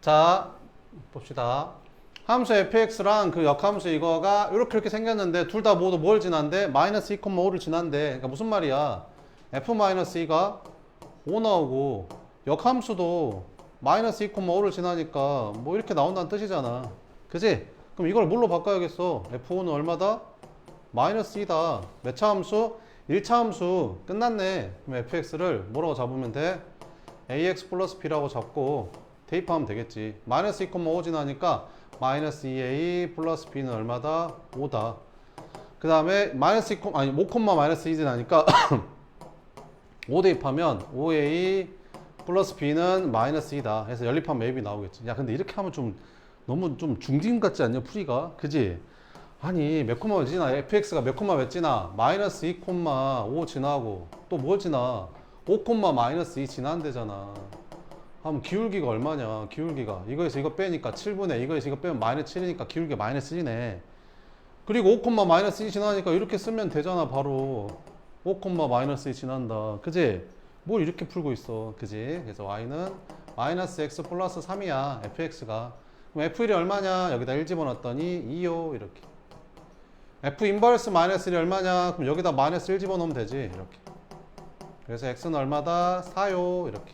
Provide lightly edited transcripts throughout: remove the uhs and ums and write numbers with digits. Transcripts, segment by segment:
자, 봅시다. 함수 fx랑 그 역함수 이거가 이렇게 생겼는데 둘 다 모두 뭘 지난데? 마이너스 2,5를 지난데. 그러니까 무슨 말이야? f-2가 5 나오고 역함수도 마이너스 2,5를 지나니까 뭐 이렇게 나온다는 뜻이잖아. 그지? 그럼 이걸 뭘로 바꿔야겠어? f5는 얼마다? 마이너스 2다. 몇 차 함수? 1차 함수. 끝났네. 그럼 fx를 뭐라고 잡으면 돼? ax 플러스 b라고 잡고 대입하면 되겠지. 마이너스 2,5 지나니까 마이너스 2a 플러스 b는 얼마다? 5다. 그 다음에 마이너스 2, 아니 5, 마이너스 2 지나니까 5 대입하면 5a 플러스 b는 마이너스 2다. 해서 연립하면 maybe 나오겠지. 야 근데 이렇게 하면 좀 너무 좀 중딩 같지 않냐 풀이가? 그지? 아니 몇 콤마 몇 지나? fx가 몇 콤마 몇 지나? 마이너스 2,5 지나고 또 뭘 지나? 5, 마이너스 2 지난대잖아. 하면 기울기가 얼마냐? 기울기가 이거에서 이거 빼니까 7분의 이거에서 이거 빼면 마이너스 7이니까 기울기가 마이너스 1이네. 그리고 5, 마이너스 2 지나니까 이렇게 쓰면 되잖아. 바로 5, 마이너스 2 지난다. 그지? 뭘 이렇게 풀고 있어. 그지? 그래서 y는 마이너스 x 플러스 3이야. fx가. 그럼 f1이 얼마냐? 여기다 1 집어넣었더니 2요. 이렇게. f 인버스 마이너스 1이 얼마냐? 그럼 여기다 마이너스 1 집어넣으면 되지. 이렇게. 그래서 x는 얼마다? 4요. 이렇게.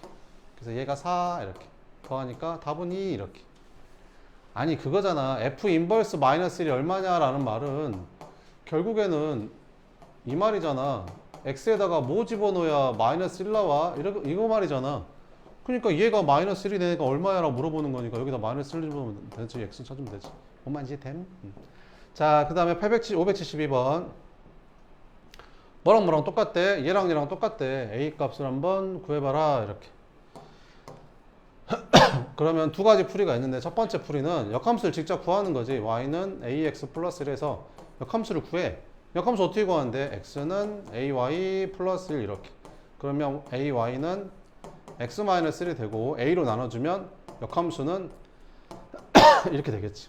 그래서 얘가 4 이렇게. 더하니까 답은 2 이렇게. 아니 그거잖아. f 인버스 마이너스 1이 얼마냐라는 말은 결국에는 이 말이잖아. x에다가 뭐 집어넣어야 마이너스 1 나와? 이거 말이잖아. 그러니까 얘가 마이너스 1이 되니까 얼마야? 라고 물어보는 거니까 여기다 마이너스 1 집어넣으면 되지. x 찾으면 되지. 뭔 말인지 됨? 자, 그 다음에 572번. 뭐랑 똑같대? 얘랑 똑같대. a 값을 한번 구해봐라. 이렇게. 그러면 두 가지 풀이가 있는데 첫 번째 풀이는 역함수를 직접 구하는 거지. y는 ax 플러스 1에서 역함수를 구해. 역함수 어떻게 구하는데? x는 ay 플러스 1 이렇게. 그러면 ay는 x 마이너스 1이 되고 a로 나눠주면 역함수는 이렇게 되겠지.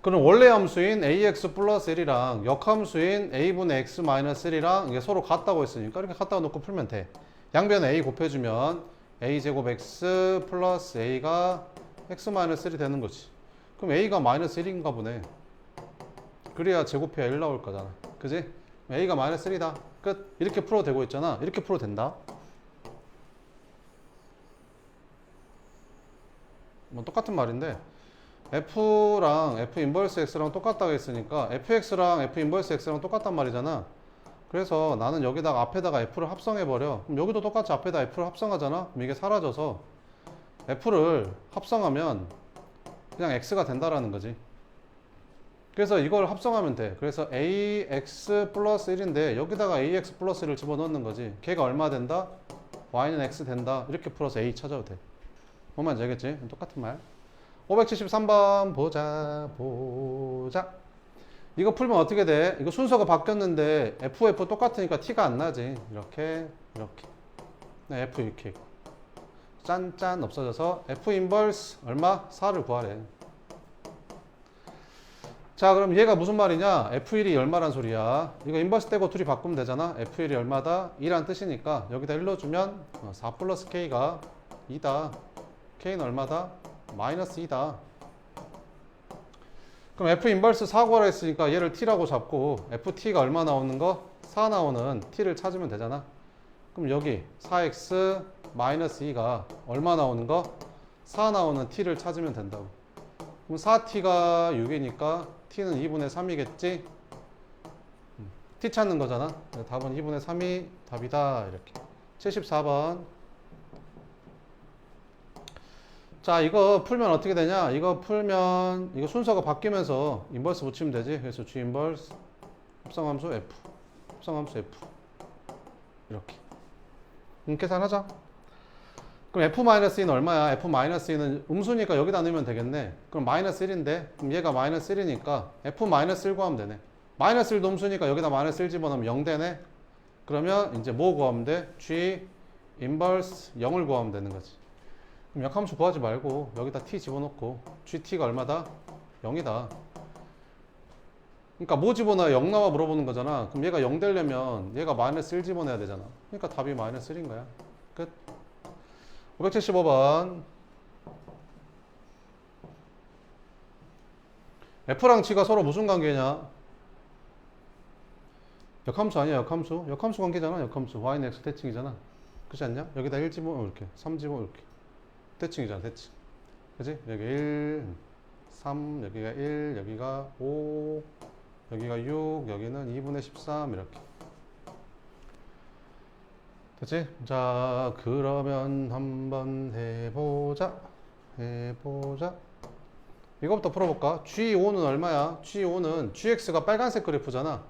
그럼 원래 함수인 ax 플러스 1이랑 역함수인 a분의 x 마이너스 1이랑 이게 서로 같다고 했으니까 이렇게 갖다가 놓고 풀면 돼. 양변에 a 곱해주면 a제곱 x 플러스 a가 x 마이너스 1이 되는 거지. 그럼 a가 마이너스 1인가 보네. 그래야 제곱해야 1 나올 거잖아. 그지? a가 마이너스 1이다. 끝. 이렇게 풀어도 되고 있잖아. 이렇게 풀어도 된다. 뭐 똑같은 말인데 f랑 f 인버스 x랑 똑같다고 했으니까 fx랑 f 인버스 x랑 똑같단 말이잖아. 그래서 나는 여기다가 앞에다가 f를 합성해버려. 그럼 여기도 똑같이 앞에다 f를 합성하잖아. 그럼 이게 사라져서 f를 합성하면 그냥 x가 된다라는 거지. 그래서 이걸 합성하면 돼. 그래서 ax 플러스 1인데 여기다가 ax 플러스 1을 집어넣는 거지. 걔가 얼마 된다? y는 x 된다. 이렇게 풀어서 a 찾아도 돼. 뭔 말인지 알겠지? 똑같은 말. 573번 보자. 이거 풀면 어떻게 돼? 이거 순서가 바뀌었는데 f 똑같으니까 t가 안 나지. 이렇게 네, f 이렇게 짠짠 없어져서 f 인버스 얼마? 4를 구하래. 자, 그럼 얘가 무슨 말이냐? f1이 얼마란 소리야? 이거 인버스 떼고 둘이 바꾸면 되잖아. f1이 얼마다? 2란 뜻이니까 여기다 1 넣어주면 4 플러스 k가 2다. k는 얼마다? 마이너스 2다. 그럼 f 인버스 4 구하라 했으니까 얘를 t라고 잡고 ft가 얼마 나오는 거? 4 나오는 t를 찾으면 되잖아. 그럼 여기 4x 마이너스 2가 얼마 나오는 거? 4 나오는 t를 찾으면 된다고. 그럼 4t가 6이니까 t는 2분의 3이겠지? t 찾는 거잖아. 답은 2분의 3이 답이다. 이렇게. 74번. 자, 이거 풀면 어떻게 되냐? 이거 풀면 이거 순서가 바뀌면서 인버스 붙이면 되지. 그래서 g 인버스 합성함수 f 합성함수 f 이렇게 계산하자. 그럼 f-2는 얼마야? f-2는 음수니까 여기다 넣으면 되겠네. 그럼 마이너스 1인데 그럼 얘가 마이너스 1이니까 f-1 구하면 되네. 마이너스 1도 음수니까 여기다 마이너스 1 집어넣으면 0 되네. 그러면 이제 뭐 구하면 돼? g 인버스 0을 구하면 되는 거지. 그럼 역함수 구하지 말고 여기다 t 집어넣고 gt가 얼마다? 0이다. 그러니까 뭐 집어넣어야 0 나와 물어보는 거잖아. 그럼 얘가 0 되려면 얘가 마이너스 1 집어넣어야 되잖아. 그러니까 답이 마이너스 1인 거야. 끝. 575번. F랑 G가 서로 무슨 관계냐? 역함수 아니야, 역함수? 역함수 관계잖아, 역함수. Y는 X 대칭이잖아. 그렇지 않냐? 여기다 1 집어, 이렇게. 3 집어, 이렇게. 대칭이잖아, 대칭. 그지? 여기 1, 3, 여기가 1, 여기가 5, 여기가 6, 여기는 2분의 13, 이렇게. 됐지? 자, 그러면 한번 해보자. 이거부터 풀어볼까? G5는 얼마야? G5는 GX가 빨간색 그래프잖아.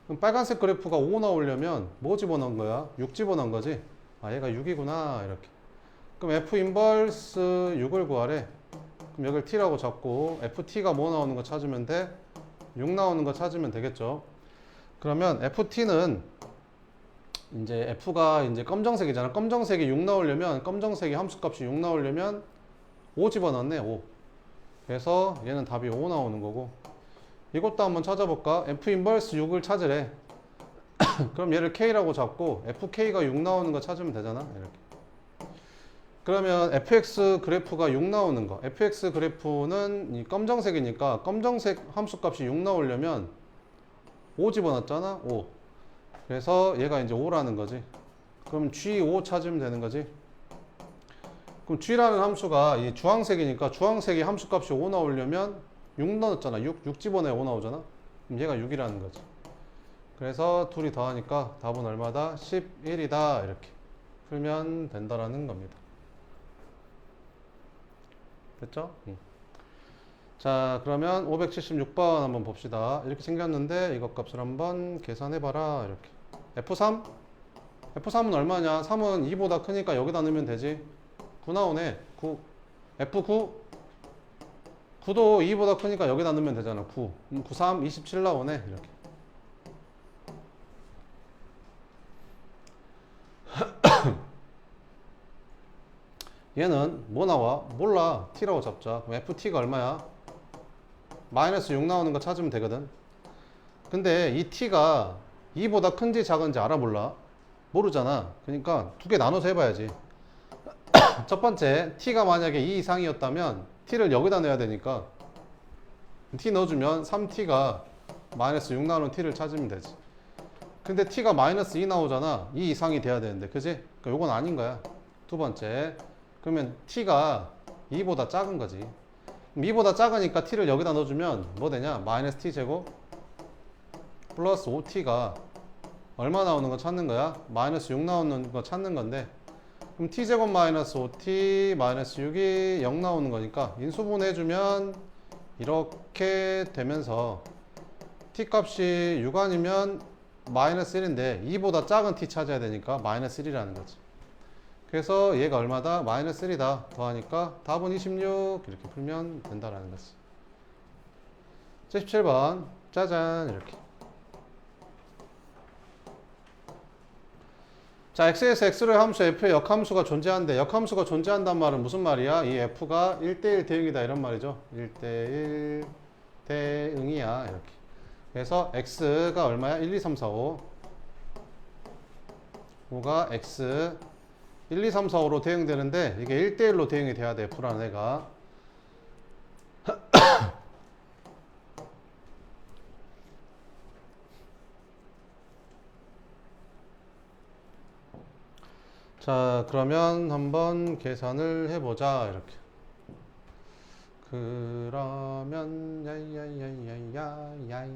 그럼 빨간색 그래프가 5 나오려면 뭐 집어넣은 거야? 6 집어넣은 거지? 아, 얘가 6이구나. 이렇게. 그럼 F 인버스 6을 구하래. 그럼 여기를 T라고 잡고 FT가 뭐 나오는 거 찾으면 돼? 6 나오는 거 찾으면 되겠죠. 그러면 FT는 이제 F가 이제 검정색이잖아. 검정색이 6 나오려면, 검정색이 함수값이 6 나오려면 5 집어넣네, 5. 그래서 얘는 답이 5 나오는 거고. 이것도 한번 찾아볼까? F 인버스 6을 찾으래. 그럼 얘를 K라고 잡고 FK가 6 나오는 거 찾으면 되잖아. 이렇게. 그러면 fx 그래프가 6 나오는 거. fx 그래프는 이 검정색이니까 검정색 함수값이 6 나오려면 5 집어넣었잖아. 5. 그래서 얘가 이제 5라는 거지. 그럼 G5 찾으면 되는 거지. 그럼 G라는 함수가 이 주황색이니까 주황색이 함수값이 5 나오려면 6 넣었잖아. 6 집어넣어야 5 나오잖아. 그럼 얘가 6이라는 거지. 그래서 둘이 더하니까 답은 얼마다? 11이다. 이렇게 풀면 된다라는 겁니다. 됐죠? 자, 그러면 576번 한번 봅시다. 이렇게 생겼는데 이것 값을 한번 계산해봐라. 이렇게. F3? F3은 얼마냐? 3은 2보다 크니까 여기다 넣으면 되지. 9 나오네. 9. F9? 9도 2보다 크니까 여기다 넣으면 되잖아. 9. 9, 3, 27 나오네. 이렇게. 얘는 뭐 나와? 몰라. T라고 잡자. 그럼 FT가 얼마야? 마이너스 6 나오는 거 찾으면 되거든. 근데 이 T가 2보다 큰지 작은지 알아 몰라? 모르잖아. 그러니까 두 개 나눠서 해봐야지. 첫 번째, T가 만약에 2 이상이었다면 T를 여기다 넣어야 되니까 T 넣어주면 3T가 마이너스 6 나오는 T를 찾으면 되지. 근데 T가 마이너스 2 나오잖아. 2 이상이 돼야 되는데. 그지? 그러니까 요건 아닌 거야. 두 번째. 그러면 T가 2보다 작은 거지. 2보다 작으니까 T를 여기다 넣어주면 뭐 되냐? 마이너스 T 제곱 플러스 5T가 얼마 나오는 거 찾는 거야? 마이너스 6 나오는 거 찾는 건데, 그럼 T 제곱 마이너스 5T 마이너스 6이 0 나오는 거니까 인수분 해주면 이렇게 되면서 T 값이 6 아니면 마이너스 1인데 2보다 작은 T 찾아야 되니까 마이너스 1이라는 거지. 그래서 얘가 얼마다? 마이너스 1이다. 더하니까 답은 26. 이렇게 풀면 된다라는 거지. 77번. 짜잔. 이렇게. 자, x에서 x를 함수 f의 역함수가 존재한대. 역함수가 존재한단 말은 무슨 말이야? 이 f가 1대1 대응이다. 이런 말이죠. 1대1 대응이야. 이렇게. 그래서 x가 얼마야? 1, 2, 3, 4, 5. 5가 x 1, 2, 3, 4, 5로 대응되는데 이게 1대1로 대응이 돼야 돼. f라는 애가. 자, 그러면 한번 계산을 해보자. 이렇게. 그러면 야야야야야야야.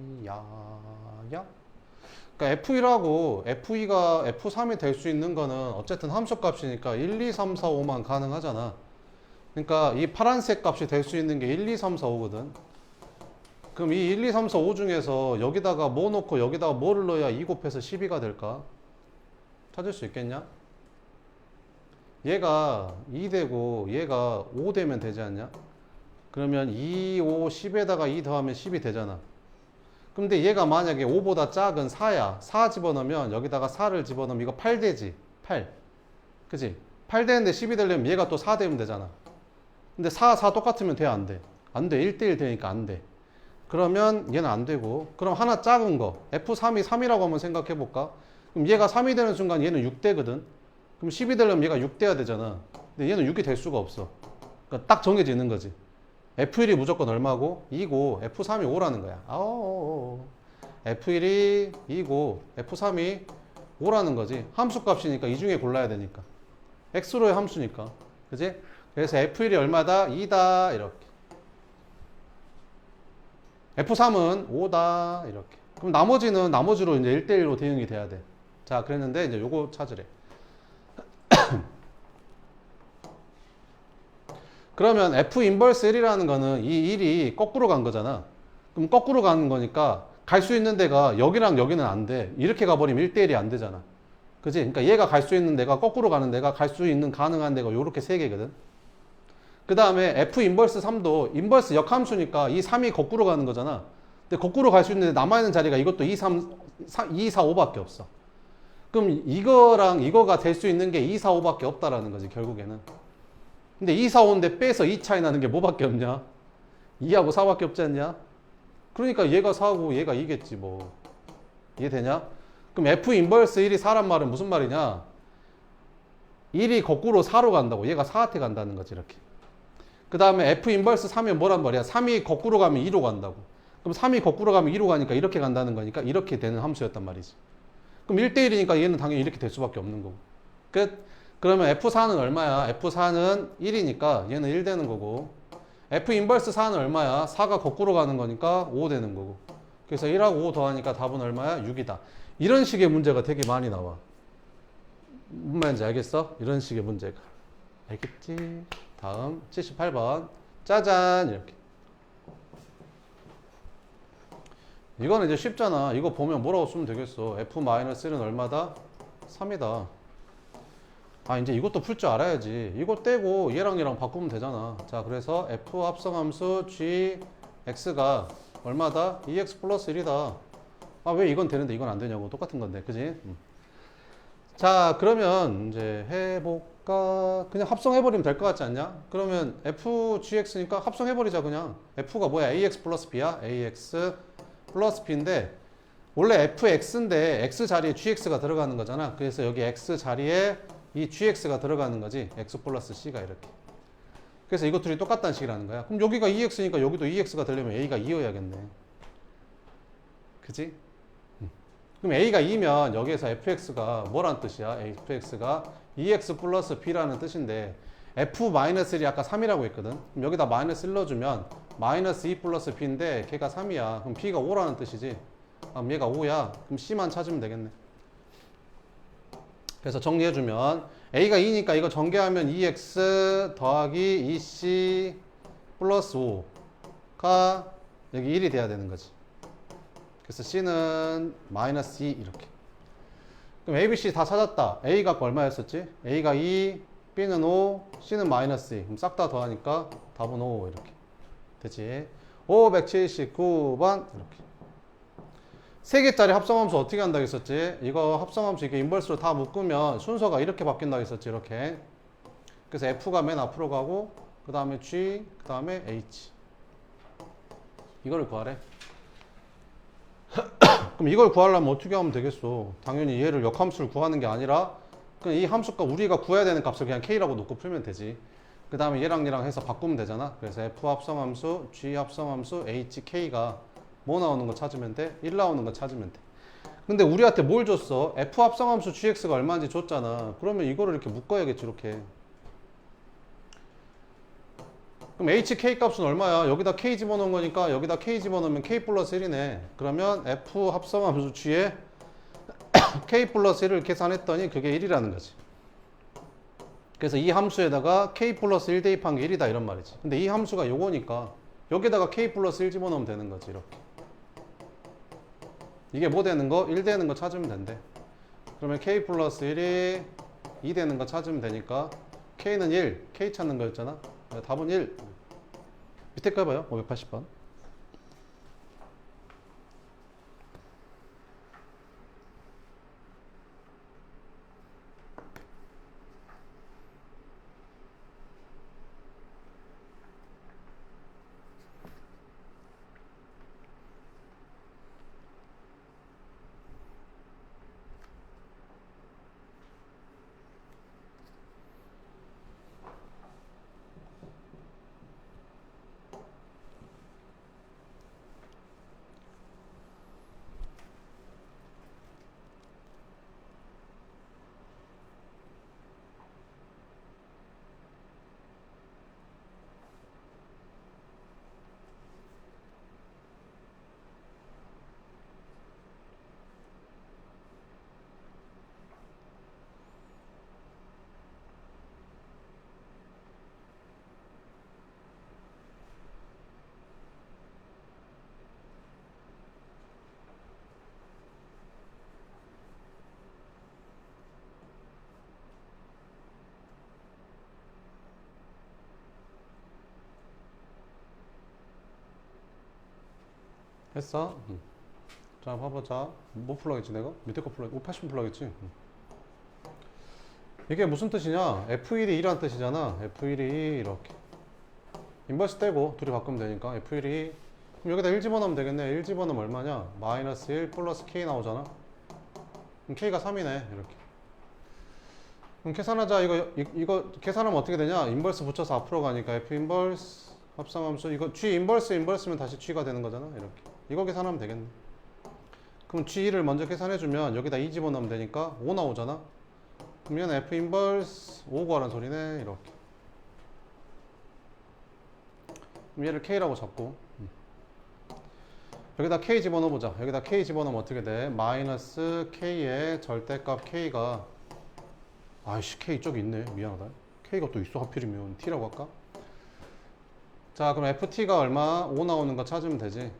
그러니까 F1하고 F2가 F3이 될 수 있는 거는 어쨌든 함수 값이니까 1, 2, 3, 4, 5만 가능하잖아. 그러니까 이 파란색 값이 될 수 있는 게 1, 2, 3, 4, 5거든. 그럼 이 1, 2, 3, 4, 5 중에서 여기다가 뭐 넣고 여기다가 뭐를 넣어야 2 곱해서 12가 될까? 찾을 수 있겠냐? 얘가 2 되고 얘가 5 되면 되지 않냐? 그러면 2, 5, 10에다가 2 더하면 10이 되잖아. 근데 얘가 만약에 5보다 작은 4야. 4 집어넣으면 여기다가 4를 집어넣으면 이거 8 되지. 8. 그치? 8 되는데 10이 되려면 얘가 또 4 되면 되잖아. 근데 4, 4 똑같으면 돼? 안 돼? 안 돼. 1대1 되니까 안 돼. 그러면 얘는 안 되고. 그럼 하나 작은 거. F3이 3이라고 한번 생각해 볼까? 그럼 얘가 3이 되는 순간 얘는 6 되거든. 그럼 10이 되려면 얘가 6 돼야 되잖아. 근데 얘는 6이 될 수가 없어. 그러니까 딱 정해져 있는 거지. F1이 무조건 얼마고? 2고 F3이 5라는 거야. F1이 2고 F3이 5라는 거지. 함수 값이니까 이 중에 골라야 되니까. X로의 함수니까. 그지? 그래서 F1이 얼마다? 2다. 이렇게. F3은 5다. 이렇게. 그럼 나머지는 나머지로 이제 1대1로 대응이 돼야 돼. 자, 그랬는데 이제 요거 찾으래. 그러면 F 인버스 1이라는 거는 이 1이 거꾸로 간 거잖아. 그럼 거꾸로 가는 거니까 갈 수 있는 데가 여기랑 여기는 안 돼. 이렇게 가버리면 1대1이 안 되잖아. 그지? 그러니까 얘가 갈 수 있는 데가 거꾸로 가는 데가 갈 수 있는 가능한 데가 요렇게 세 개거든. 그 다음에 F 인버스 3도 인버스 역함수니까 이 3이 거꾸로 가는 거잖아. 근데 거꾸로 갈 수 있는데 남아있는 자리가 이것도 2, 3, 2, 4, 5밖에 없어. 그럼 이거랑 이거가 될 수 있는 게 2, 4, 5밖에 없다라는 거지, 결국에는. 근데 2, 4, 5인데 빼서 2 차이 나는 게 뭐밖에 없냐? 2하고 4밖에 없지 않냐? 그러니까 얘가 4고 얘가 2겠지 뭐. 이해되냐? 그럼 F 인버스 1이 4란 말은 무슨 말이냐? 1이 거꾸로 4로 간다고. 얘가 4한테 간다는 거지, 이렇게. 그 다음에 F 인버스 3이 뭐란 말이야? 3이 거꾸로 가면 2로 간다고. 그럼 3이 거꾸로 가면 2로 가니까 이렇게 간다는 거니까 이렇게 되는 함수였단 말이지. 그럼 1대1이니까 얘는 당연히 이렇게 될 수밖에 없는 거고. 끝. 그러면 F4는 얼마야? F4는 1이니까 얘는 1 되는 거고. F 인버스 4는 얼마야? 4가 거꾸로 가는 거니까 5 되는 거고. 그래서 1하고 5 더하니까 답은 얼마야? 6이다. 이런 식의 문제가 되게 많이 나와. 무슨 말인지 알겠어? 이런 식의 문제가. 알겠지? 다음 78번. 짜잔! 이렇게. 이거는 이제 쉽잖아. 이거 보면 뭐라고 쓰면 되겠어? F-1은 얼마다? 3이다. 아, 이제 이것도 풀 줄 알아야지. 이거 떼고 얘랑 얘랑 바꾸면 되잖아. 자, 그래서 F 합성함수 G, X가 얼마다? 2X 플러스 1이다. 아, 왜 이건 되는데 이건 안 되냐고. 똑같은 건데. 그지? 자, 그러면 이제 해볼까? 그냥 합성해버리면 될 것 같지 않냐? 그러면 FGX니까 합성해버리자, 그냥. F가 뭐야? AX 플러스 B야? AX 플러스 B인데, 원래 FX인데 X 자리에 GX가 들어가는 거잖아. 그래서 여기 X 자리에 이 GX가 들어가는 거지. X 플러스 C가 이렇게. 그래서 이것 둘이 똑같다는 식이라는 거야. 그럼 여기가 2X니까 여기도 2X가 되려면 A가 2여야겠네. 그지? 그럼 A가 2면 여기에서 FX가 뭐란 뜻이야? FX가 2X 플러스 B라는 뜻인데 F-1이 아까 3이라고 했거든. 그럼 여기다 마이너스 1 넣어주면 마이너스 2 플러스 B인데 걔가 3이야. 그럼 B가 5라는 뜻이지. 그럼 얘가 5야. 그럼 C만 찾으면 되겠네. 그래서 정리해주면 A가 2니까 이거 전개하면 2X 더하기 2C 플러스 5가 여기 1이 돼야 되는 거지. 그래서 C는 마이너스 2 이렇게. 그럼 A, B, C 다 찾았다. A가 얼마였었지? A가 2, B는 5, C는 마이너스 2. 그럼 싹 다 더하니까 답은 5 이렇게. 되지? 579번 이렇게. 3개짜리 합성함수 어떻게 한다고 했었지? 이거 합성함수 이게 인버스로 다 묶으면 순서가 이렇게 바뀐다고 했었지, 이렇게. 그래서 F가 맨 앞으로 가고 그 다음에 G, 그 다음에 H. 이거를 구하래. 그럼 이걸 구하려면 어떻게 하면 되겠어? 당연히 얘를 역함수를 구하는 게 아니라 그냥 이 함수가 우리가 구해야 되는 값을 그냥 K라고 놓고 풀면 되지. 그 다음에 얘랑 얘랑 해서 바꾸면 되잖아. 그래서 F 합성함수, G 합성함수, H, K가 뭐 나오는 거 찾으면 돼? 1 나오는 거 찾으면 돼. 근데 우리한테 뭘 줬어? F 합성함수 GX가 얼마인지 줬잖아. 그러면 이거를 이렇게 묶어야겠지, 이렇게. 그럼 HK 값은 얼마야? 여기다 K 집어넣은 거니까 여기다 K 집어넣으면 K 플러스 1이네. 그러면 F 합성함수 G에 K 플러스 1을 계산했더니 그게 1이라는 거지. 그래서 이 함수에다가 K 플러스 1 대입한 게 1이다 이런 말이지. 근데 이 함수가 요거니까 여기다가 K 플러스 1 집어넣으면 되는 거지, 이렇게. 이게 뭐 되는 거? 1 되는 거 찾으면 된대. 그러면 K 플러스 1이 2 되는 거 찾으면 되니까 K는 1, K 찾는 거였잖아. 답은 1. 밑에 거 해봐요. 580번. 했어? 자, 봐보자. 뭐 풀라겠지, 내가? 밑에 거 풀라, 80 풀라겠지? 이게 무슨 뜻이냐? F1이 2라는 뜻이잖아. F1이 이렇게. 인버스 떼고 둘이 바꾸면 되니까. F1이. 그럼 여기다 1 집어넣으면 되겠네. 1 집어넣으면 얼마냐? 마이너스 1 플러스 K 나오잖아. 그럼 K가 3이네. 이렇게. 그럼 계산하자. 이거 계산하면 어떻게 되냐? 인버스 붙여서 앞으로 가니까 F 인버스 합성함수. 이거 G 인버스면 다시 G가 되는 거잖아. 이렇게. 이거 계산하면 되겠네. 그럼 G를 먼저 계산해주면 여기다 2 집어넣으면 되니까 5 나오잖아. 그럼 얘는 F 인버스 5 구하라는 소리네. 이렇게. 그럼 얘를 K라고 잡고 여기다 K 집어넣어보자. 여기다 K 집어넣으면 어떻게 돼? 마이너스 K의 절대값 K가 아이씨 K 이쪽에 있네. 미안하다. K가 또 있어. 하필이면 T라고 할까? 자 그럼 FT가 얼마? 5 나오는 거 찾으면 되지.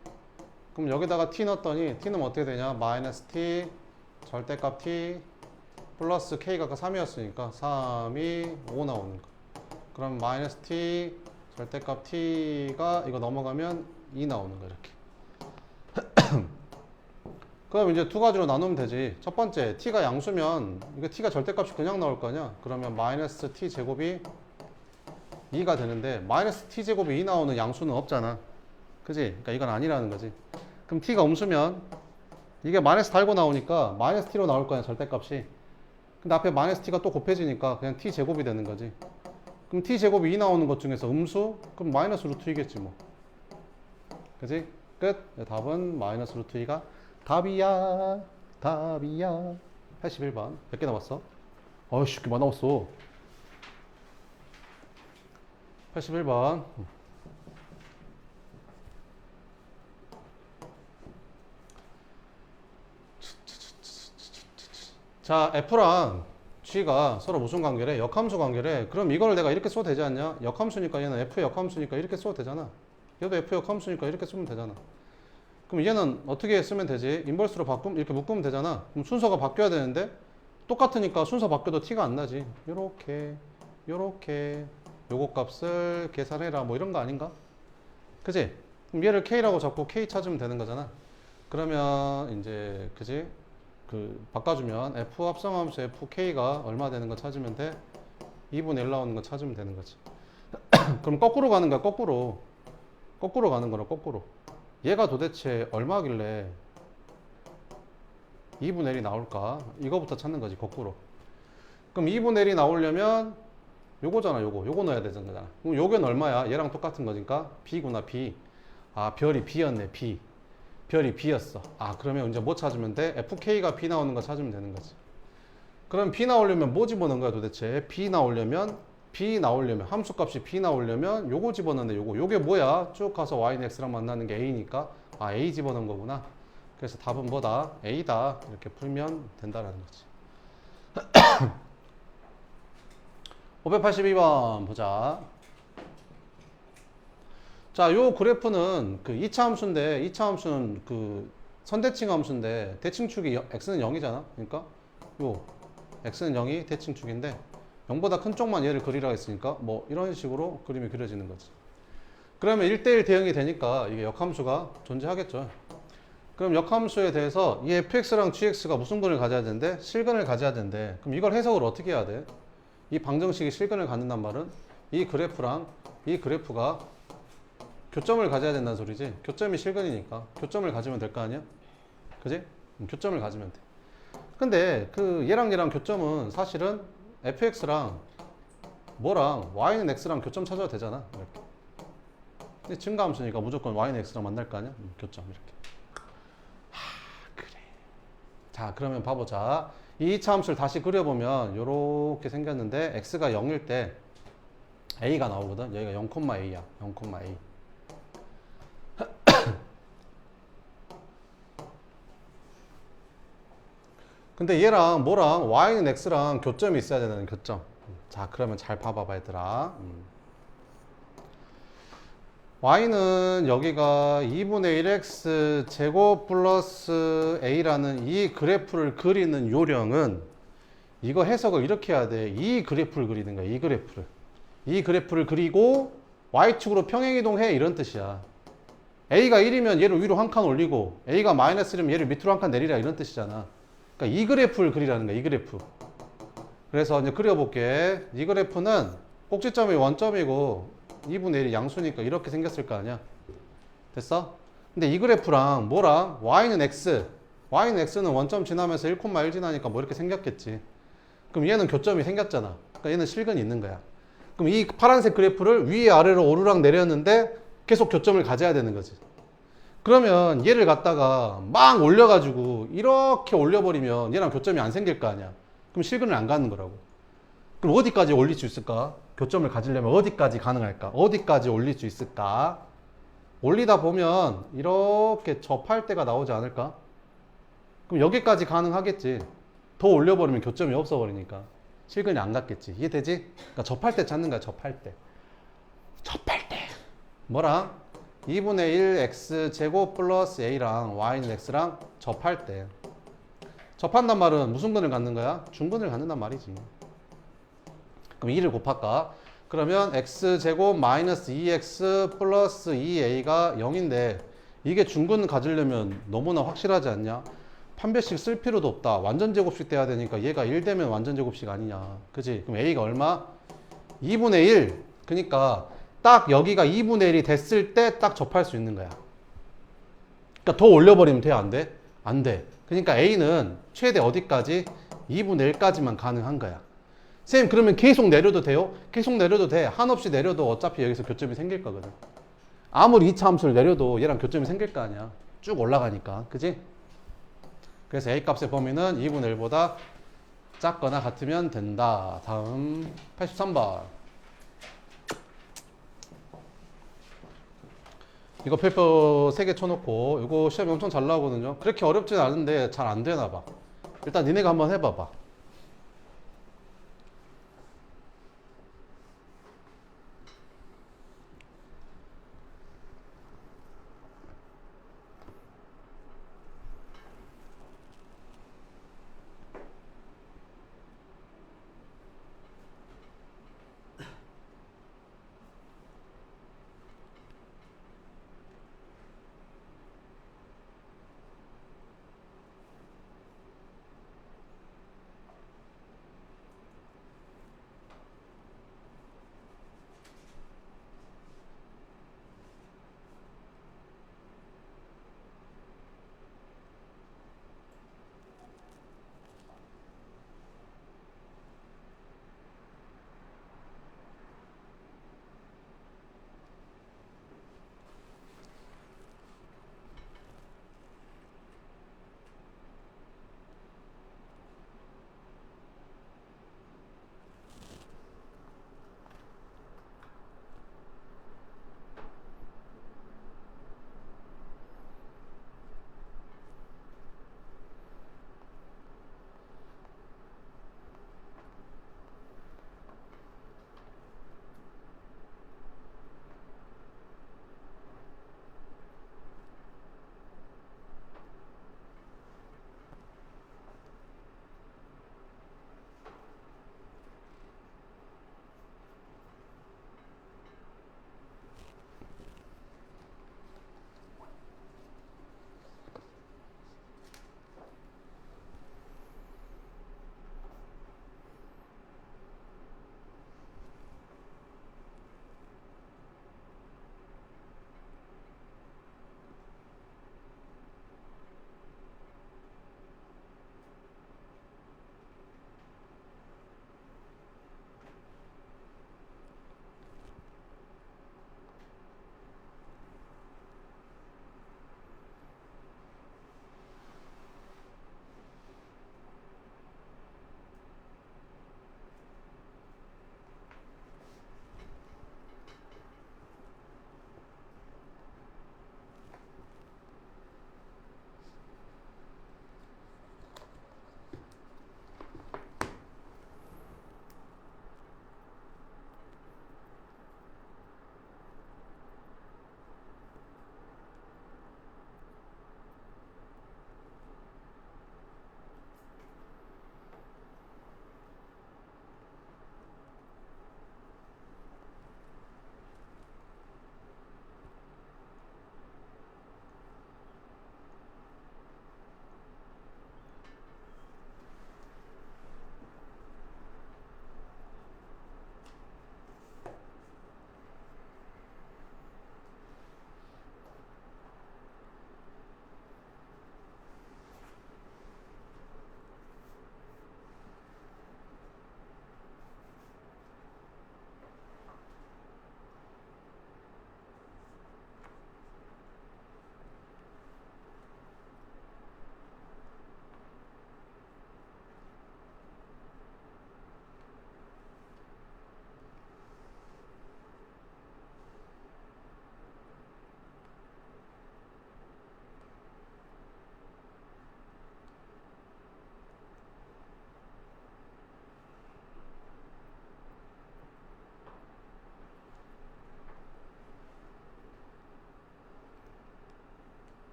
그럼 여기다가 T 넣었더니 T는 어떻게 되냐? 마이너스 T 절대값 T 플러스 K가 아까 3이었으니까 3이 5 나오는 거. 그럼 마이너스 T 절대값 T가 이거 넘어가면 2 나오는 거 이렇게. 그럼 이제 두 가지로 나누면 되지. 첫 번째 T가 양수면 이거 T가 절대값이 그냥 나올 거 아니야. 그러면 마이너스 T 제곱이 2가 되는데 마이너스 T 제곱이 2 나오는 양수는 없잖아. 그지? 그러니까 이건 아니라는 거지. 그럼 T가 음수면 이게 마이너스 달고 나오니까 마이너스 T로 나올 거야 절대값이. 근데 앞에 마이너스 T가 또 곱해지니까 그냥 T 제곱이 되는 거지. 그럼 T 제곱이 2 나오는 것 중에서 음수? 그럼 마이너스 루트 2겠지 뭐. 그지? 끝. 답은 마이너스 루트 2가 답이야. 답이야. 81번. 몇 개 남았어? 어이씨, 꽤 많이 남았어. 81번. 자, F랑 G가 서로 무슨 관계래? 역함수 관계래. 그럼 이걸 내가 이렇게 써도 되지 않냐? 역함수니까 얘는 F 역함수니까 이렇게 써도 되잖아. 얘도 F 역함수니까 이렇게 쓰면 되잖아. 그럼 얘는 어떻게 쓰면 되지? 인버스로 바꾸면 이렇게 묶으면 되잖아. 그럼 순서가 바뀌어야 되는데 똑같으니까 순서 바뀌어도 티가 안 나지. 요렇게 요거 값을 계산해라 뭐 이런 거 아닌가? 그지? 그럼 얘를 K라고 잡고 K 찾으면 되는 거잖아. 그러면 이제 그지? 바꿔주면 F 합성함수 FK가 얼마 되는 거 찾으면 돼? 2분의 1 나오는 거 찾으면 되는 거지. 그럼 거꾸로 가는 거야, 거꾸로 가는 거라, 거꾸로. 얘가 도대체 얼마길래 2분의 1이 나올까? 이거부터 찾는 거지, 거꾸로. 그럼 2분의 1이 나오려면 요거잖아, 요거 넣어야 되잖아. 그럼 요건 얼마야? 얘랑 똑같은 거니까 B구나, B. 아, 별이 B였네, B. 별이 B였어. 아, 그러면 이제 뭐 찾으면 돼? FK가 B 나오는 거 찾으면 되는 거지. 그럼 B 나오려면 뭐 집어넣은 거야 도대체? B 나오려면 함수값이 B 나오려면 요거 집어넣는데 요게 뭐야? 쭉 가서 Y는 X랑 만나는 게 A니까 아, A 집어넣은 거구나. 그래서 답은 뭐다? A다. 이렇게 풀면 된다라는 거지. 582번 보자. 자, 요 그래프는 그 2차 함수인데 2차 함수는 그 선대칭 함수인데 대칭축이 x는 0이잖아. 그러니까 요 x는 0이 대칭축인데 0보다 큰 쪽만 얘를 그리라 했으니까 뭐 이런 식으로 그림이 그려지는 거지. 그러면 1대1 대응이 되니까 이게 역함수가 존재하겠죠. 그럼 역함수에 대해서 이 fx랑 gx가 무슨 근을 가져야 되는데? 실근을 가져야 되는데 그럼 이걸 해석을 어떻게 해야 돼? 이 방정식이 실근을 갖는단 말은 이 그래프랑 이 그래프가 교점을 가져야 된다는 소리지. 교점이 실근이니까 교점을 가지면 될 거 아니야? 그지? 교점을 가지면 돼. 근데 그 얘랑 교점은 사실은 fx랑 뭐랑 y는 x랑 교점 찾아도 되잖아. 이렇게. 근데 증가함수니까 무조건 y는 x랑 만날 거 아니야? 교점 이렇게. 그래. 자, 그러면 봐보자. 이 2차 함수를 다시 그려보면 이렇게 생겼는데 x가 0일 때 a가 나오거든. 여기가 0,a야. 0,a. 근데 얘랑 뭐랑 y는 x랑 교점이 있어야 되는 교점. 자, 그러면 잘 봐봐봐 얘들아. y는 여기가 2분의 1x 제곱 플러스 a라는 이 그래프를 그리는 요령은 이거 해석을 이렇게 해야 돼. 이 그래프를 그리는 거야. 이 그래프를 그리고 y축으로 평행이동해 이런 뜻이야. A가 1이면 얘를 위로 한 칸 올리고 A가 마이너스 1이면 얘를 밑으로 한 칸 내리라 이런 뜻이잖아. 그러니까 이 그래프를 그리라는 거야. 이 그래프. 그래서 이제 그려볼게. 이 그래프는 꼭지점이 원점이고 2분의 1이 양수니까 이렇게 생겼을 거 아니야. 됐어? 근데 이 그래프랑 뭐랑 y는 x. y는 x는 원점 지나면서 1,1 지나니까 뭐 이렇게 생겼겠지. 그럼 얘는 교점이 생겼잖아. 그러니까 얘는 실근이 있는 거야. 그럼 이 파란색 그래프를 위에 아래로 오르락 내렸는데 계속 교점을 가져야 되는 거지. 그러면 얘를 갖다가 막 올려가지고 이렇게 올려버리면 얘랑 교점이 안 생길 거 아니야. 그럼 실근을 안 가는 거라고. 그럼 어디까지 올릴 수 있을까? 교점을 가지려면 어디까지 가능할까? 어디까지 올릴 수 있을까? 올리다 보면 이렇게 접할 때가 나오지 않을까? 그럼 여기까지 가능하겠지. 더 올려버리면 교점이 없어버리니까 실근이 안 갔겠지. 이해되지? 그러니까 접할 때 찾는 거야. 접할 때. 접할 때. 뭐랑? 2분의 1 x제곱 플러스 a랑 y는 x랑 접할 때. 접한단 말은 무슨 근을 갖는 거야? 중근을 갖는단 말이지. 그럼 2를 곱할까? 그러면 x제곱 마이너스 2x 플러스 2a가 0인데 이게 중근 가지려면 너무나 확실하지 않냐? 판별식 쓸 필요도 없다. 완전 제곱식 돼야 되니까 얘가 1 되면 완전 제곱식 아니냐. 그지? 그럼 a가 얼마? 2분의 1. 그러니까 딱 여기가 2분의 1이 됐을 때 딱 접할 수 있는 거야. 그러니까 더 올려버리면 돼? 안 돼? 안 돼. 그러니까 a는 최대 어디까지? 2분의 1까지만 가능한 거야. 쌤 그러면 계속 내려도 돼요? 계속 내려도 돼. 한없이 내려도 어차피 여기서 교점이 생길 거거든. 아무리 2차 함수를 내려도 얘랑 교점이 생길 거 아니야. 쭉 올라가니까. 그지? 그래서 A 값의 범위는 2분의 1보다 작거나 같으면 된다. 다음 83번. 이거 페이퍼 3개 쳐놓고 이거 시험이 엄청 잘 나오거든요. 그렇게 어렵진 않은데 잘 안 되나 봐. 일단 니네가 한번 해봐봐.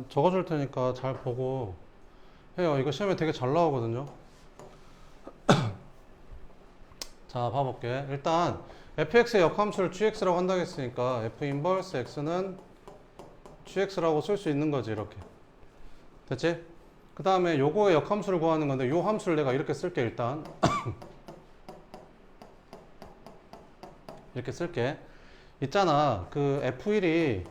적어줄 테니까 잘 보고 해요. 이거 시험에 되게 잘 나오거든요. 자, 봐볼게. 일단 fx의 역함수를 gx라고 한다고 했으니까 f 인버스 x는 gx라고 쓸 수 있는 거지. 이렇게 됐지? 그 다음에 요거의 역함수를 구하는 건데 요 함수를 내가 이렇게 쓸게. 일단 이렇게 쓸게. 있잖아, 그 f1이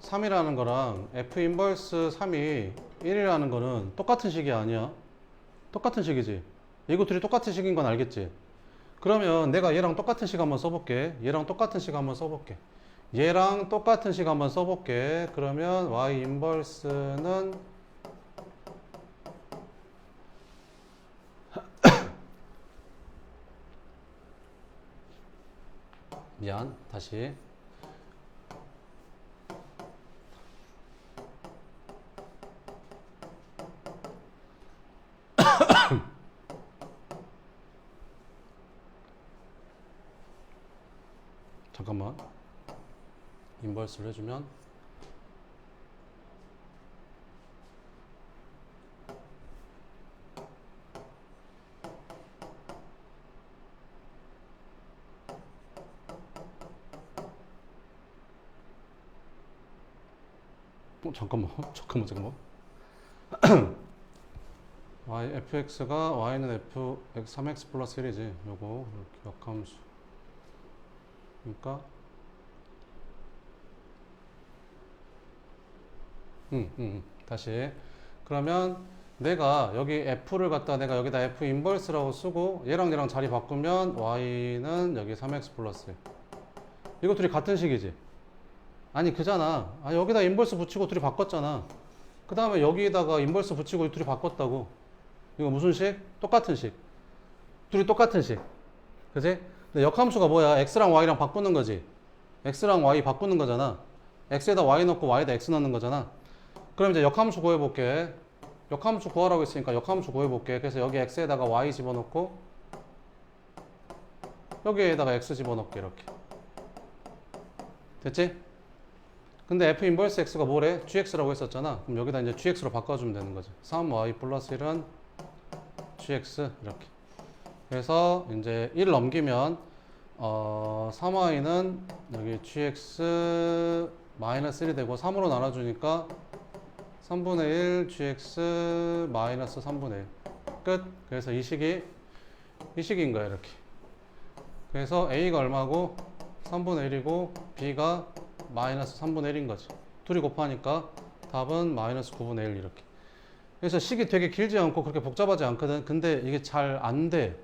3이라는 거랑 f 인버스 3이 1이라는 거는 똑같은 식이 아니야. 똑같은 식이지. 이거 둘이 똑같은 식인 건 알겠지? 그러면 내가 얘랑 똑같은 식 한번 써볼게. 얘랑 똑같은 식 한번 써볼게. 얘랑 똑같은 식 한번 써볼게. 그러면 y 인버스는 미안, 다시. 잠깐만. 인버스를 해주면 잠깐만. fx가 y는 f 3x 플러스 1이지. 요거 이렇게 역함수. 그러니까 다시. 그러면 내가 여기 f를 갖다 내가 여기다 f 인버스라고 쓰고 얘랑 얘랑 자리 바꾸면 y는 여기 3x 플러스 1. 이거 둘이 같은 식이지. 아니 그잖아. 여기다 인버스 붙이고 둘이 바꿨잖아. 그 다음에 여기다가 인버스 붙이고 둘이 바꿨다고. 이거 무슨 식? 똑같은 식. 둘이 똑같은 식. 그지? 근데 역함수가 뭐야? x랑 y랑 바꾸는 거지. x랑 y 바꾸는 거잖아. x에다 y 넣고 y에다 x 넣는 거잖아. 그럼 이제 역함수 구해볼게. 역함수 구하라고 했으니까 역함수 구해볼게. 그래서 여기 x에다가 y 집어넣고 여기에다가 x 집어넣게. 이렇게 됐지? 근데 f 인버스 x가 뭐래? gx라고 했었잖아. 그럼 여기다 이제 gx로 바꿔주면 되는 거지. 3y 플러스 1은 gx 이렇게. 그래서 이제 1 넘기면 3y는 여기 gx 마이너스 1이 되고 3으로 나눠주니까 3분의 1 gx 마이너스 3분의 1 끝. 그래서 이 식인 거야. 이렇게. 그래서 a가 얼마고 3분의 1이고 b가 마이너스 3분의 1인 거지. 둘이 곱하니까 답은 마이너스 9분의 1 이렇게. 그래서 식이 되게 길지 않고 그렇게 복잡하지 않거든. 근데 이게 잘 안 돼.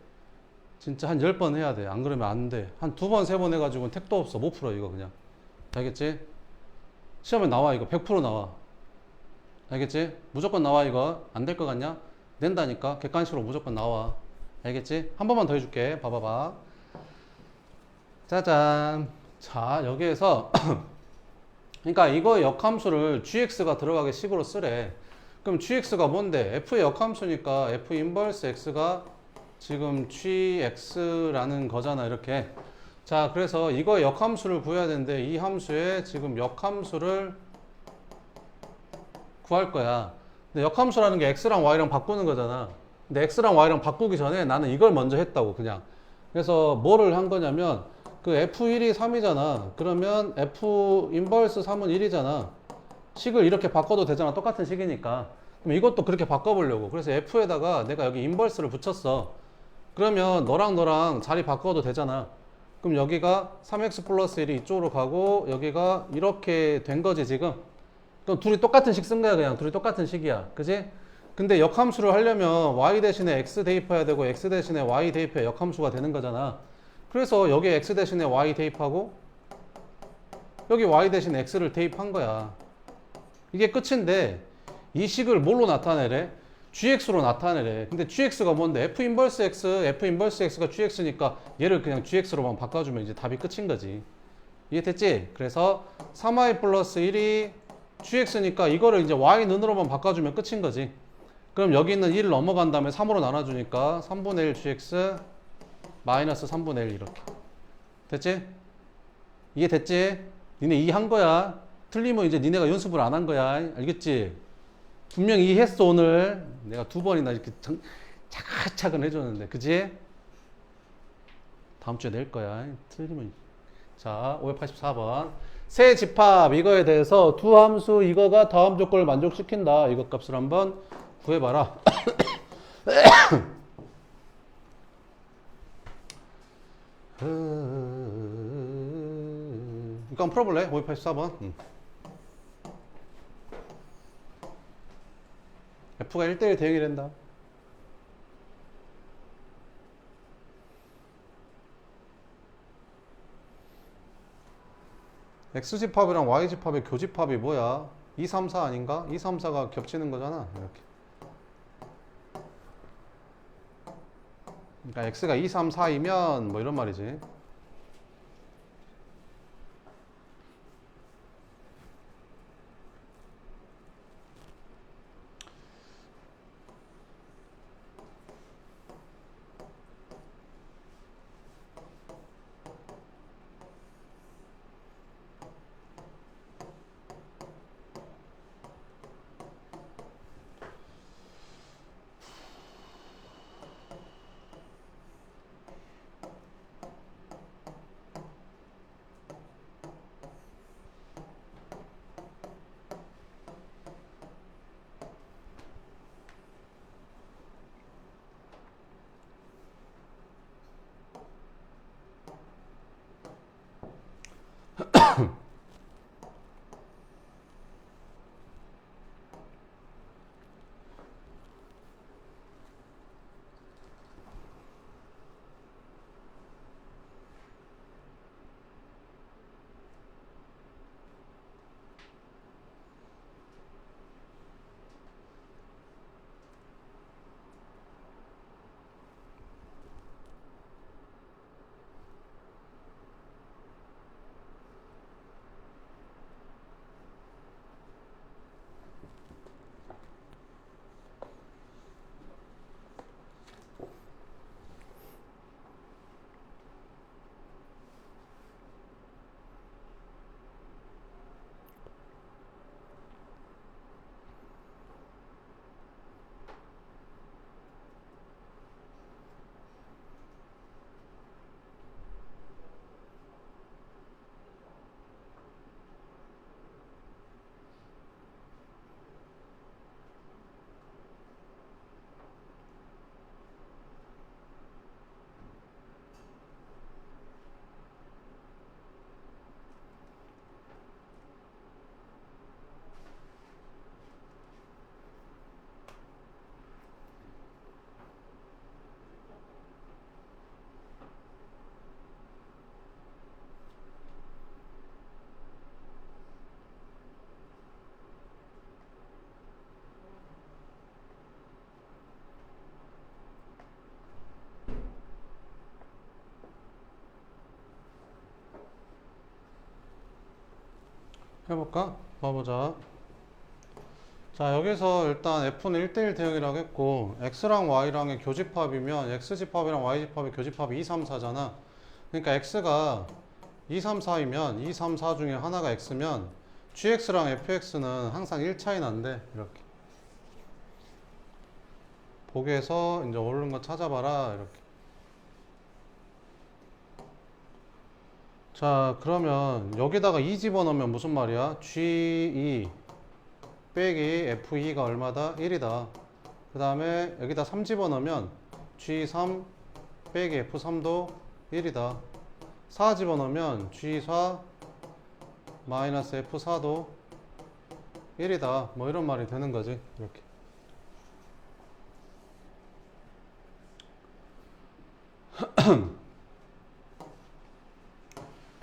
진짜 한 10번 해야 돼. 안 그러면 안 돼. 한 2번, 3번 해가지고는 택도 없어. 못 풀어 이거 그냥. 알겠지? 시험에 나와 이거. 100% 나와. 알겠지? 무조건 나와 이거. 안 될 것 같냐? 낸다니까. 객관식으로 무조건 나와. 알겠지? 한 번만 더 해줄게. 봐봐봐. 짜잔. 자, 여기에서 그러니까 이거 역함수를 gx가 들어가게 식으로 쓰래. 그럼 gx가 뭔데? f의 역함수니까 f 인버스 x가 지금 gx라는 거잖아. 이렇게. 자, 그래서 이거 역함수를 구해야 되는데 이 함수에 지금 역함수를 구할 거야. 근데 역함수라는 게 x랑 y랑 바꾸는 거잖아. 근데 x랑 y랑 바꾸기 전에 나는 이걸 먼저 했다고 그냥. 그래서 뭐를 한 거냐면 그 f1이 3이잖아. 그러면 f 인버스 3은 1이잖아. 식을 이렇게 바꿔도 되잖아. 똑같은 식이니까. 그럼 이것도 그렇게 바꿔보려고. 그래서 f에다가 내가 여기 인버스를 붙였어. 그러면 너랑 자리 바꿔도 되잖아. 그럼 여기가 3x 플러스 1이 이쪽으로 가고 여기가 이렇게 된 거지 지금. 그럼 둘이 똑같은 식 쓴 거야. 그냥 둘이 똑같은 식이야. 그지? 근데 역함수를 하려면 y 대신에 x 대입해야 되고 x 대신에 y 대입해야 역함수가 되는 거잖아. 그래서 여기 x 대신에 y 대입하고 여기 y 대신에 x를 대입한 거야. 이게 끝인데 이 식을 뭘로 나타내래? gx로 나타내래. 근데 gx가 뭔데? f 인버스 x가 gx니까 얘를 그냥 gx로만 바꿔주면 이제 답이 끝인 거지. 이해됐지? 그래서 3y 플러스 1이 gx니까 이거를 이제 y 는으로만 바꿔주면 끝인 거지. 그럼 여기 있는 1을 넘어간 다음에 3으로 나눠주니까 3분의 1 gx 마이너스 3분의 1 이렇게. 됐지? 이해됐지? 니네 2 한 거야. 틀리면 이제 니네가 연습을 안 한 거야. 알겠지? 분명히 이해했어, 오늘. 내가 2번이나 이렇게 차근차근 해줬는데. 그지? 다음 주에 낼 거야. 틀리면. 자, 584번. 세 집합, 이거에 대해서 두 함수, 이거가 다음 조건을 만족시킨다. 이거 값을 한번 구해봐라. 이거 한번 풀어볼래? 584번. F가 1대1 대응이 된다. X집합이랑 Y집합의 교집합이 뭐야? 2, 3, 4 아닌가? 2, 3, 4가 겹치는 거잖아. 이렇게. 그러니까 X가 2, 3, 4이면 뭐 이런 말이지. 해볼까? 봐보자. 자, 여기서 일단 F는 1대1 대응이라고 했고, X랑 Y랑의 교집합이면 X집합이랑 Y집합의 교집합이 2, 3, 4잖아. 그러니까 X가 2, 3, 4이면 2, 3, 4 중에 하나가 X면 GX랑 FX는 항상 1 차이 난대. 이렇게. 보기에서 이제 오르는 거 찾아봐라. 이렇게. 자, 그러면 여기다가 2 집어넣으면 무슨 말이야? G2 빼기 F2가 얼마다? 1이다. 그 다음에 여기다 3 집어넣으면 G3 빼기 F3도 1이다. 4 집어넣으면 G4 마이너스 F4도 1이다. 뭐 이런 말이 되는 거지. 이렇게.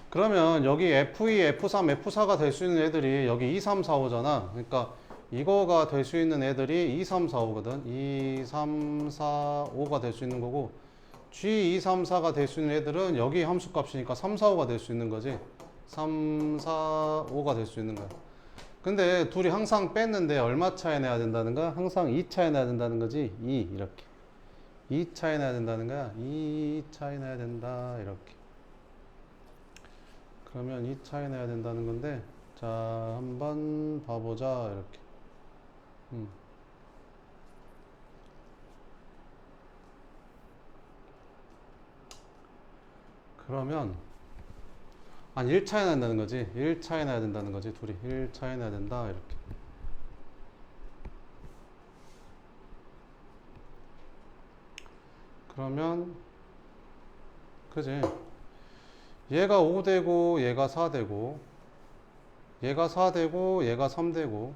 그러면 여기 F2, F3, F4가 될 수 있는 애들이 여기 2, 3, 4, 5잖아. 그러니까 이거가 될 수 있는 애들이 2, 3, 4, 5거든. 2, 3, 4, 5가 될 수 있는 거고 G, 2, 3, 4가 될 수 있는 애들은 여기 함수 값이니까 3, 4, 5가 될 수 있는 거지. 3, 4, 5가 될 수 있는 거야. 근데 둘이 항상 뺐는데 얼마 차이 내야 된다는 거야? 항상 2 차이 내야 된다는 거지. 2 이렇게. 2 차이 내야 된다는 거야. 2 차이 내야 된다. 이렇게. 그러면 2 차이 내야 된다는 건데 자, 한번 봐보자. 이렇게. 그러면 한 1차에 나야 된다는 거지. 1차에 나야 된다는 거지. 둘이 1차에 나야 된다. 이렇게. 그러면 그지? 얘가 5 되고 얘가 4 되고 얘가 4 되고 얘가 3 되고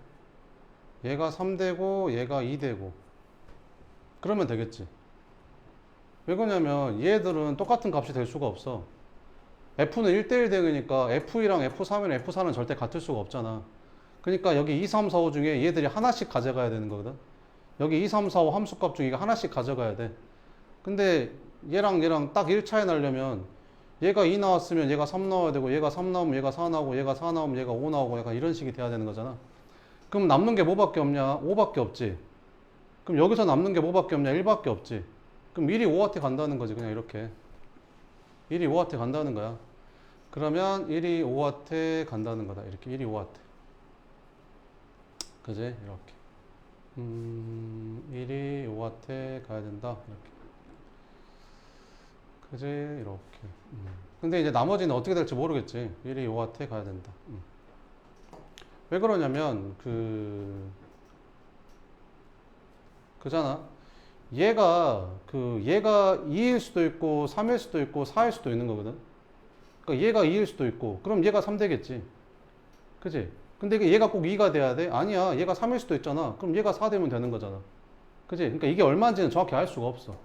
얘가 3 되고 얘가 2 되고 그러면 되겠지. 왜 그러냐면 얘들은 똑같은 값이 될 수가 없어. F는 1대1 대응이니까 F2랑 F3이랑 F4는 절대 같을 수가 없잖아. 그러니까 여기 2, 3, 4, 5 중에 얘들이 하나씩 가져가야 되는 거거든. 여기 2, 3, 4, 5 함수값 중에 하나씩 가져가야 돼. 근데 얘랑 딱 1차에 나려면 얘가 2 나왔으면 얘가 3 나와야 되고 얘가 3 나오면 얘가 4 나오고 얘가 4 나오면 얘가 5 나오고 약간 이런 식이 돼야 되는 거잖아. 그럼 남는 게 뭐밖에 없냐? 5밖에 없지. 그럼 여기서 남는 게 뭐밖에 없냐? 1밖에 없지. 그럼 1이 5한테 간다는 거지. 그냥 이렇게 1이 5한테 간다는 거야. 그러면 1이 5한테 간다는 거다. 이렇게 1이 5한테. 그지? 이렇게 1이 5한테 가야 된다. 이렇게. 그지? 이렇게. 근데 이제 나머지는 어떻게 될지 모르겠지. 1이 5한테 가야 된다. 왜 그러냐면 그잖아. 얘가 2일 수도 있고 3일 수도 있고 4일 수도 있는 거거든. 그러니까 얘가 2일 수도 있고 그럼 얘가 3 되겠지. 그지? 근데 얘가 꼭 2가 돼야 돼? 아니야. 얘가 3일 수도 있잖아. 그럼 얘가 4 되면 되는 거잖아. 그지? 그러니까 이게 얼마인지는 정확히 알 수가 없어.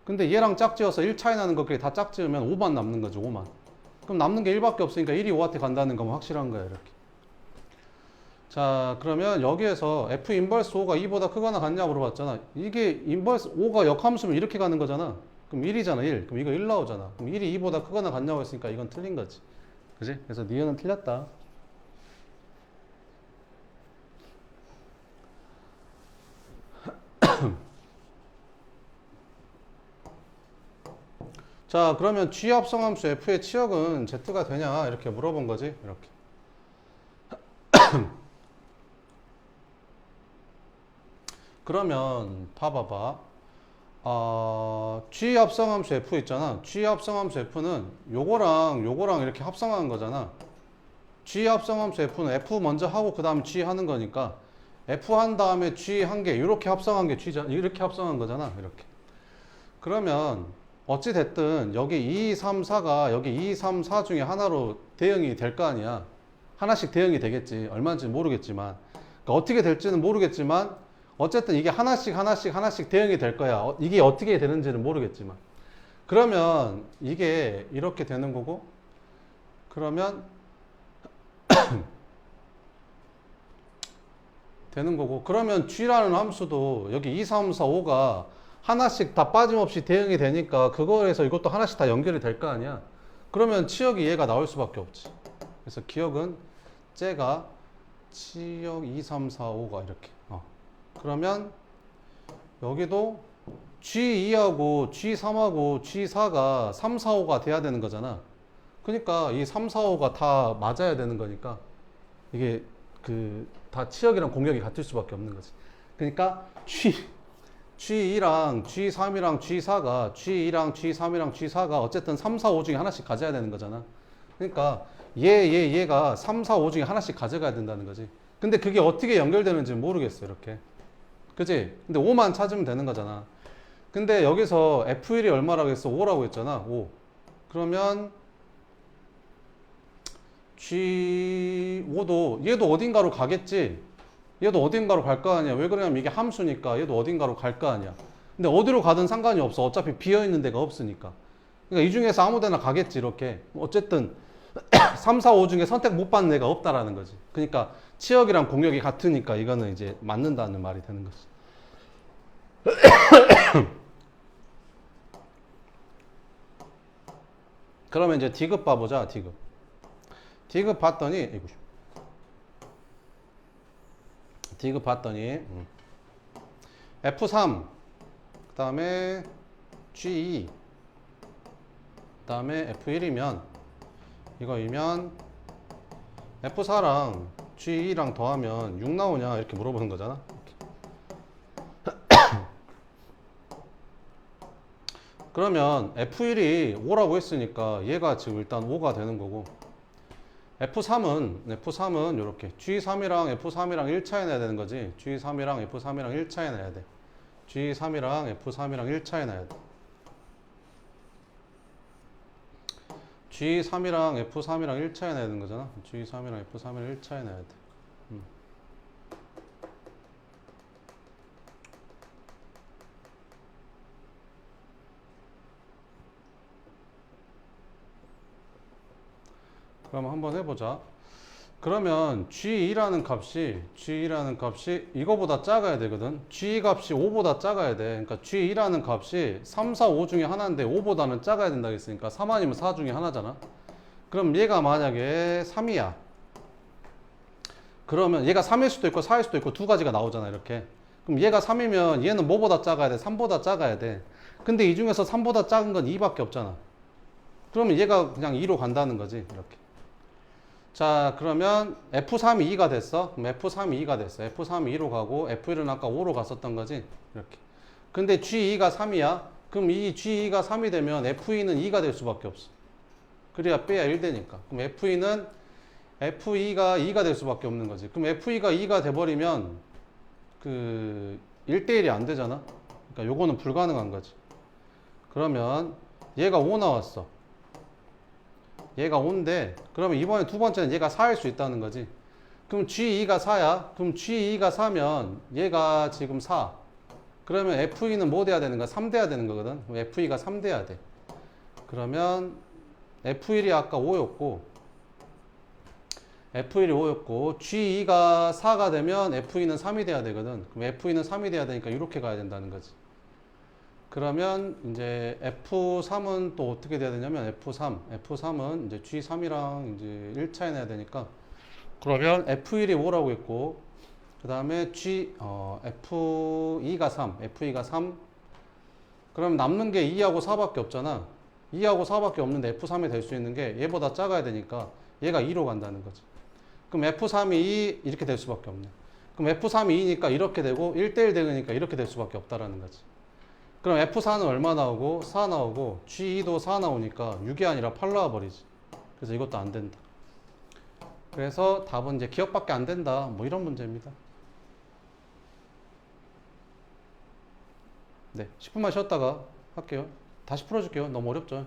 근데 얘랑 짝지어서 1 차이 나는 것끼리 다 짝지으면 5만 남는 거지. 5만. 그럼 남는 게 1밖에 없으니까 1이 5한테 간다는 건 확실한 거야. 이렇게. 자, 그러면 여기에서 F 인버스 5가 2보다 크거나 같냐 물어봤잖아. 이게 인버스 5가 역함수면 이렇게 가는 거잖아. 그럼 1이잖아, 1. 그럼 이거 1 나오잖아. 그럼 1이 2보다 크거나 같냐고 했으니까 이건 틀린 거지. 그지? 그래서 니은은 틀렸다. 자, 그러면 G 합성함수 F의 치역은 Z가 되냐? 이렇게 물어본 거지. 이렇게. 그러면 봐봐봐. G 합성함수 F 있잖아. G 합성함수 F는 요거랑 이렇게 합성한 거잖아. G 합성함수 F는 F 먼저 하고 그 다음 G 하는 거니까 F 한 다음에 G 한 개 이렇게 합성한 게 G잖아. 이렇게 합성한 거잖아. 이렇게. 그러면 어찌 됐든 여기 2, 3, 4가 여기 2, 3, 4 중에 하나로 대응이 될 거 아니야. 하나씩 대응이 되겠지. 얼마인지 모르겠지만. 그러니까 어떻게 될지는 모르겠지만 어쨌든 이게 하나씩 대응이 될 거야. 이게 어떻게 되는지는 모르겠지만. 그러면 이게 이렇게 되는 거고, 그러면 되는 거고, 그러면 G라는 함수도 여기 2, 3, 4, 5가 하나씩 다 빠짐없이 대응이 되니까 그거에서 이것도 하나씩 다 연결이 될 거 아니야. 그러면 치역이 얘가 나올 수밖에 없지. 그래서 기억은 쟤가 치역 2, 3, 4, 5가 이렇게. 그러면 여기도 G2하고 G3하고 G4가 3, 4, 5가 돼야 되는 거잖아. 그러니까 이 3, 4, 5가 다 맞아야 되는 거니까 이게 다 치역이랑 공역이 같을 수밖에 없는 거지. 그러니까 G2랑 G3이랑 G4가 G2랑 G3이랑 G4가 어쨌든 3, 4, 5 중에 하나씩 가져야 되는 거잖아. 그러니까 얘가 3, 4, 5 중에 하나씩 가져가야 된다는 거지. 근데 그게 어떻게 연결되는지 모르겠어. 이렇게. 그치? 근데 5만 찾으면 되는 거잖아. 근데 여기서 F1이 얼마라고 했어? 5라고 했잖아. 5. 그러면 G5도 얘도 어딘가로 가겠지. 얘도 어딘가로 갈 거 아니야. 왜 그러냐면 이게 함수니까 얘도 어딘가로 갈 거 아니야. 근데 어디로 가든 상관이 없어. 어차피 비어있는 데가 없으니까. 그러니까 이 중에서 아무 데나 가겠지. 이렇게. 어쨌든 3, 4, 5 중에 선택 못 받는 애가 없다라는 거지. 그러니까 치역이랑 공역이 같으니까 이거는 이제 맞는다는 말이 되는 거지. 그러면 이제 D급 봐보자. D급 봤더니 D급 봤더니 F3 그 다음에 G2 그 다음에 F1이면 이거이면 F4랑 G2랑 더하면 6 나오냐 이렇게 물어보는 거잖아. 그러면 F1이 5라고 했으니까 얘가 지금 일단 5가 되는 거고, F3은 이렇게 G3이랑 F3이랑 1 차이 나야 되는 거지. G3이랑 F3이랑 1 차이 나야 돼. G3이랑 F3이랑 1 차이 나야 돼. G3이랑 F3이랑 1 차이 나야 되는 거잖아. G3이랑 F3이랑 1 차이 나야 돼. 그럼 한번 해보자. 그러면 G2라는 값이 이거보다 작아야 되거든. G 값이 5보다 작아야 돼. 그러니까 G2라는 값이 3, 4, 5 중에 하나인데 5보다는 작아야 된다 했으니까 3 아니면 4 중에 하나잖아. 그럼 얘가 만약에 3이야. 그러면 얘가 3일 수도 있고 4일 수도 있고 두 가지가 나오잖아, 이렇게. 그럼 얘가 3이면 얘는 뭐보다 작아야 돼? 3보다 작아야 돼. 근데 이 중에서 3보다 작은 건 2밖에 없잖아. 그러면 얘가 그냥 2로 간다는 거지, 이렇게. 자, 그러면 F3이 2가 됐어. 그럼 F3이 2가 됐어. F3이 2로 가고 F1은 아까 5로 갔었던 거지, 이렇게. 근데 G2가 3이야. 그럼 이 G2가 3이 되면 F2는 2가 될 수밖에 없어. 그래야 빼야 1 되니까. 그럼 F2는 F2가 2가 될 수밖에 없는 거지. 그럼 F2가 2가 돼버리면 그 1대1이 안 되잖아. 그러니까 요거는 불가능한 거지. 그러면 얘가 5 나왔어. 얘가 5인데 그러면 이번에 두 번째는 얘가 4일 수 있다는 거지. 그럼 G2가 4야. 그럼 G2가 4면 얘가 지금 4. 그러면 F2는 뭐 돼야 되는 거야? 3 돼야 되는 거거든. 그럼 F2가 3 돼야 돼. 그러면 F1이 아까 5였고 G2가 4가 되면 F2는 3이 돼야 되거든. 그럼 F2는 3이 돼야 되니까 이렇게 가야 된다는 거지. 그러면 이제 F3은 또 어떻게 돼야 되냐면 F3은 이제 G3이랑 이제 1 차이 나야 되니까, 그러면 F1이 5라고 했고, 그 다음에 F2가 3. 그럼 남는 게 2하고 4밖에 없잖아. 2하고 4밖에 없는데 F3이 될 수 있는 게 얘보다 작아야 되니까 얘가 2로 간다는 거지. 그럼 F3이 2 이렇게 될 수밖에 없네. 그럼 F3이 2니까 이렇게 되고 1대1 되니까 이렇게 될 수밖에 없다라는 거지. 그럼 F4는 얼마 나오고? 4 나오고, G2도 4 나오니까 6이 아니라 8 나와버리지. 그래서 이것도 안 된다. 그래서 답은 이제 기억밖에 안 된다. 뭐 이런 문제입니다. 네, 10분만 쉬었다가 할게요. 다시 풀어줄게요. 너무 어렵죠?